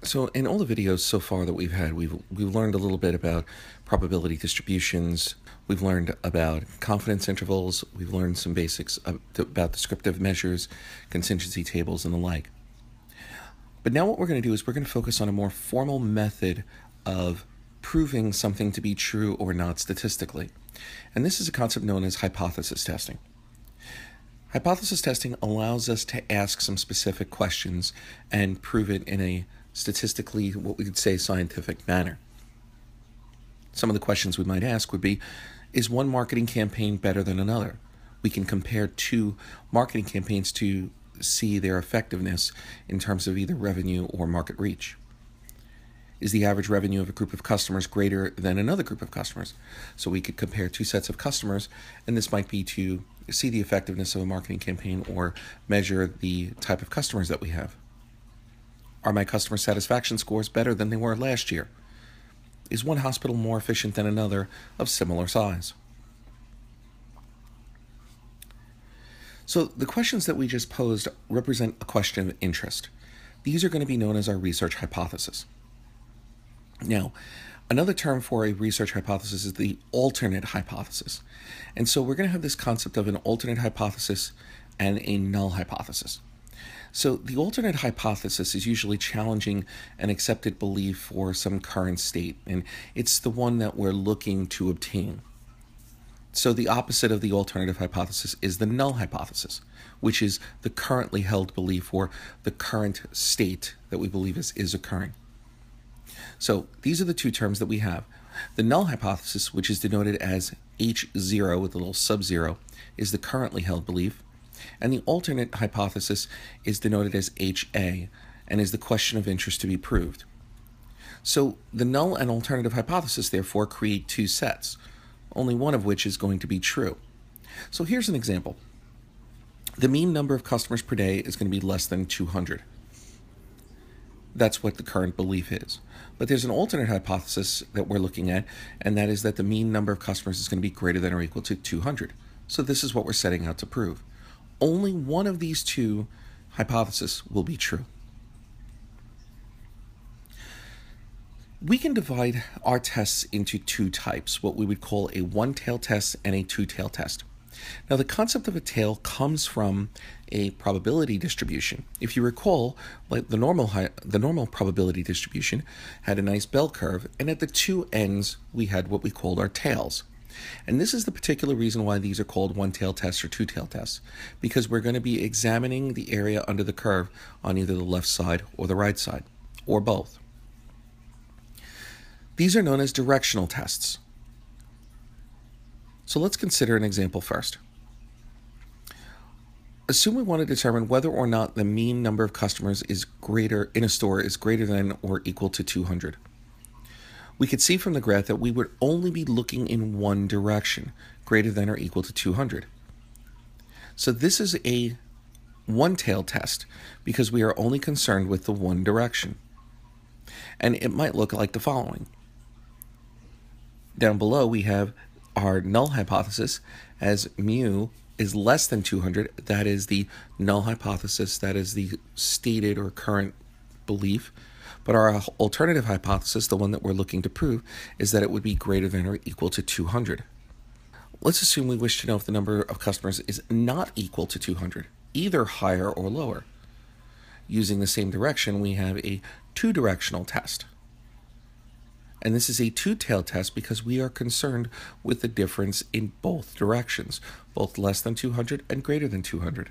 So in all the videos so far that we've had, we've learned a little bit about probability distributions. We've learned about confidence intervals. We've learned some basics about descriptive measures, contingency tables, and the like. But now what we're going to do is we're going to focus on a more formal method of proving something to be true or not statistically. And this is a concept known as hypothesis testing. Hypothesis testing allows us to ask some specific questions and prove it in a statistically, what we could say, scientific manner. Some of the questions we might ask would be, is one marketing campaign better than another? We can compare two marketing campaigns to see their effectiveness in terms of either revenue or market reach. Is the average revenue of a group of customers greater than another group of customers? So we could compare two sets of customers, and this might be to see the effectiveness of a marketing campaign or measure the type of customers that we have. Are my customer satisfaction scores better than they were last year? Is one hospital more efficient than another of similar size? So the questions that we just posed represent a question of interest. These are going to be known as our research hypothesis. Now, another term for a research hypothesis is the alternate hypothesis. And so we're going to have this concept of an alternate hypothesis and a null hypothesis. So the alternate hypothesis is usually challenging an accepted belief for some current state, and it's the one that we're looking to obtain. So the opposite of the alternative hypothesis is the null hypothesis, which is the currently held belief or the current state that we believe is occurring. So these are the two terms that we have. The null hypothesis, which is denoted as H0 with a little sub-zero, is the currently held belief. And the alternate hypothesis is denoted as HA and is the question of interest to be proved. So the null and alternative hypothesis, therefore, create two sets, only one of which is going to be true. So here's an example. The mean number of customers per day is going to be less than 200. That's what the current belief is. But there's an alternate hypothesis that we're looking at, and that is that the mean number of customers is going to be greater than or equal to 200. So this is what we're setting out to prove. Only one of these two hypotheses will be true. We can divide our tests into two types, what we would call a one-tailed test and a two-tailed test. Now, the concept of a tail comes from a probability distribution. If you recall, like the normal probability distribution had a nice bell curve, and at the two ends we had what we called our tails. And this is the particular reason why these are called one-tailed tests or two-tailed tests, because we're going to be examining the area under the curve on either the left side or the right side, or both. These are known as directional tests. So let's consider an example first. Assume we want to determine whether or not the mean number of customers is greater in a store is greater than or equal to 200. We could see from the graph that we would only be looking in one direction, greater than or equal to 200. So this is a one-tailed test because we are only concerned with the one direction. And it might look like the following. Down below we have our null hypothesis as mu is less than 200. That is the null hypothesis. That is the stated or current belief. But our alternative hypothesis, the one that we're looking to prove, is that it would be greater than or equal to 200. Let's assume we wish to know if the number of customers is not equal to 200, either higher or lower. Using the same direction, we have a two-directional test. And this is a two-tailed test because we are concerned with the difference in both directions, both less than 200 and greater than 200.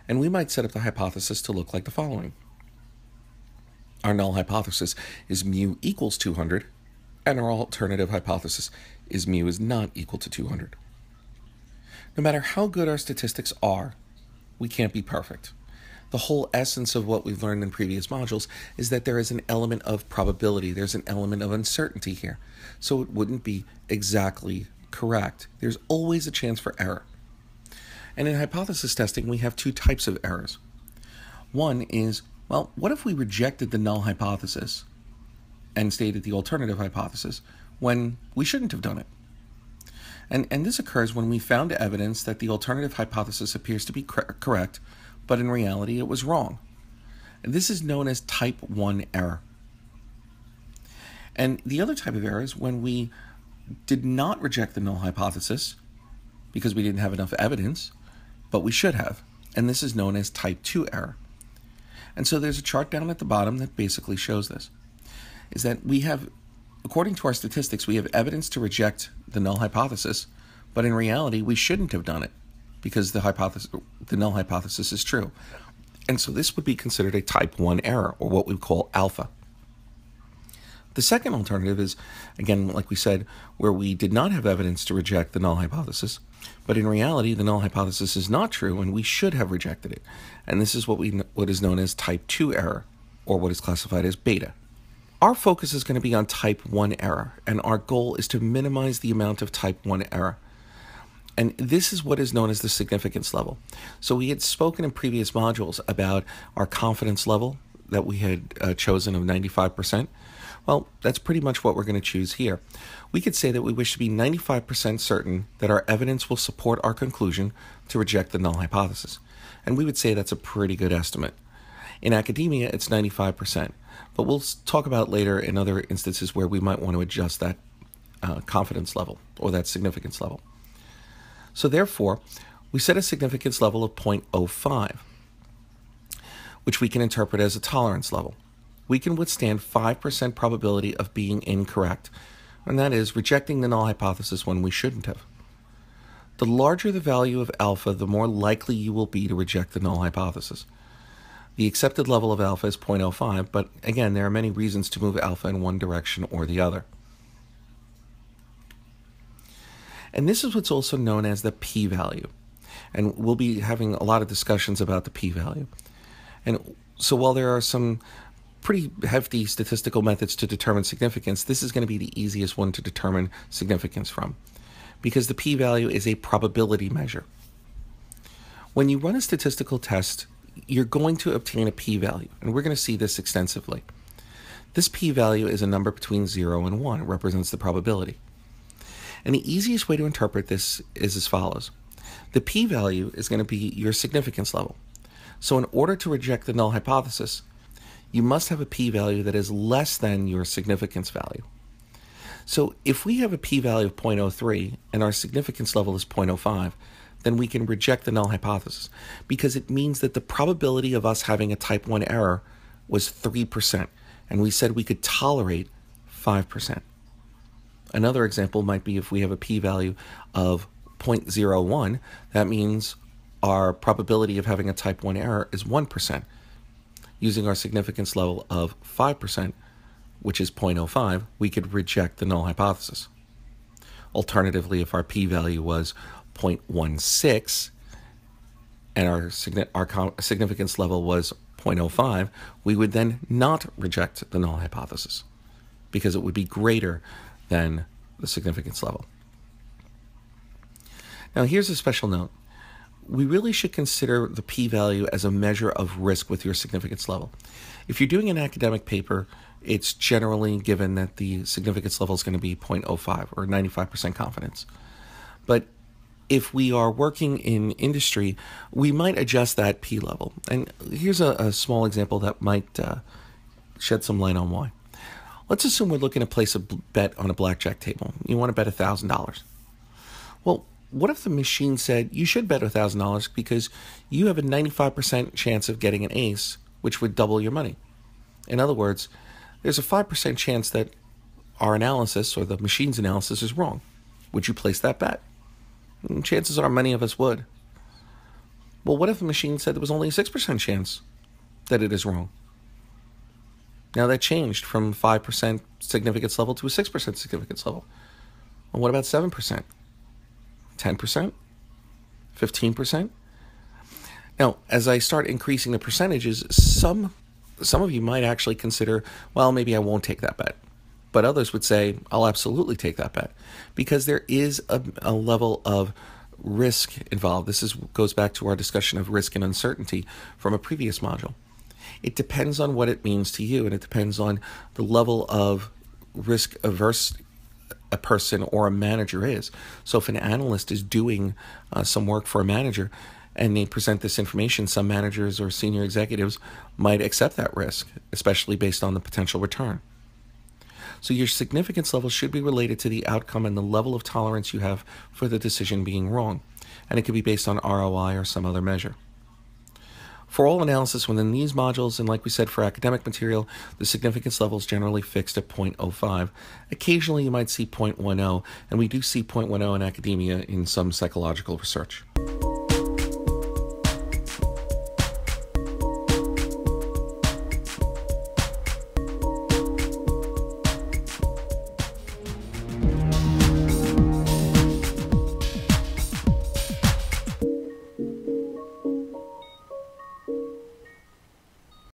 And we might set up the hypothesis to look like the following. Our null hypothesis is mu equals 200, and our alternative hypothesis is mu is not equal to 200. No matter how good our statistics are, we can't be perfect. The whole essence of what we've learned in previous modules is that there is an element of probability, there's an element of uncertainty here, so it wouldn't be exactly correct. There's always a chance for error. And in hypothesis testing, we have two types of errors. One is, well, what if we rejected the null hypothesis and stated the alternative hypothesis when we shouldn't have done it? And this occurs when we found evidence that the alternative hypothesis appears to be correct, but in reality it was wrong. And this is known as type 1 error. And the other type of error is when we did not reject the null hypothesis because we didn't have enough evidence, but we should have. And this is known as type 2 error. And so there's a chart down at the bottom that basically shows this, is that we have, according to our statistics, we have evidence to reject the null hypothesis, but in reality, we shouldn't have done it because the null hypothesis is true. And so this would be considered a type 1 error, or what we call alpha. The second alternative is, again, like we said, where we did not have evidence to reject the null hypothesis, but in reality, the null hypothesis is not true and we should have rejected it. And this is what is known as type 2 error, or what is classified as beta. Our focus is going to be on type 1 error, and our goal is to minimize the amount of type 1 error. And this is what is known as the significance level. So we had spoken in previous modules about our confidence level that we had chosen of 95%. Well, that's pretty much what we're going to choose here. We could say that we wish to be 95% certain that our evidence will support our conclusion to reject the null hypothesis. And we would say that's a pretty good estimate. In academia, it's 95%. But we'll talk about later in other instances where we might want to adjust that confidence level or that significance level. So therefore, we set a significance level of 0.05, which we can interpret as a tolerance level. We can withstand 5% probability of being incorrect, and that is rejecting the null hypothesis when we shouldn't have. The larger the value of alpha, the more likely you will be to reject the null hypothesis. The accepted level of alpha is 0.05, but again, there are many reasons to move alpha in one direction or the other. And this is what's also known as the p-value. And we'll be having a lot of discussions about the p-value. And so while there are some pretty hefty statistical methods to determine significance, this is going to be the easiest one to determine significance from, because the p-value is a probability measure. When you run a statistical test, you're going to obtain a p-value, and we're going to see this extensively. This p-value is a number between 0 and 1. It represents the probability. And the easiest way to interpret this is as follows. The p-value is going to be your significance level. So in order to reject the null hypothesis, you must have a p-value that is less than your significance value. So if we have a p-value of 0.03 and our significance level is 0.05, then we can reject the null hypothesis, because it means that the probability of us having a type 1 error was 3%, and we said we could tolerate 5%. Another example might be if we have a p-value of 0.01, that means our probability of having a type 1 error is 1%. Using our significance level of 5%, which is 0.05, we could reject the null hypothesis. Alternatively, if our p-value was 0.16 and our significance level was 0.05, we would then not reject the null hypothesis because it would be greater than the significance level. Now, here's a special note. We really should consider the p-value as a measure of risk with your significance level. If you're doing an academic paper, it's generally given that the significance level is going to be 0.05 or 95% confidence. But if we are working in industry, we might adjust that p level. And here's a small example that might shed some light on why. Let's assume we're looking to place a bet on a blackjack table. You want to bet $1,000. Well, what if the machine said you should bet $1,000 because you have a 95% chance of getting an ace, which would double your money? In other words, there's a 5% chance that our analysis or the machine's analysis is wrong. Would you place that bet? And chances are many of us would. Well, what if the machine said there was only a 6% chance that it is wrong? Now that changed from 5% significance level to a 6% significance level. Well, what about 7%? 10%? 15%? Now, as I start increasing the percentages, some of you might actually consider, well, maybe I won't take that bet. But others would say, I'll absolutely take that bet, because there is a level of risk involved. This goes back to our discussion of risk and uncertainty from a previous module. It depends on what it means to you, and it depends on the level of risk averse a person or a manager is. So if an analyst is doing some work for a manager, and they present this information, some managers or senior executives might accept that risk, especially based on the potential return. So your significance level should be related to the outcome and the level of tolerance you have for the decision being wrong, and it could be based on ROI or some other measure. For all analysis within these modules, and like we said for academic material, the significance level is generally fixed at 0.05. Occasionally you might see 0.10, and we do see 0.10 in academia in some psychological research.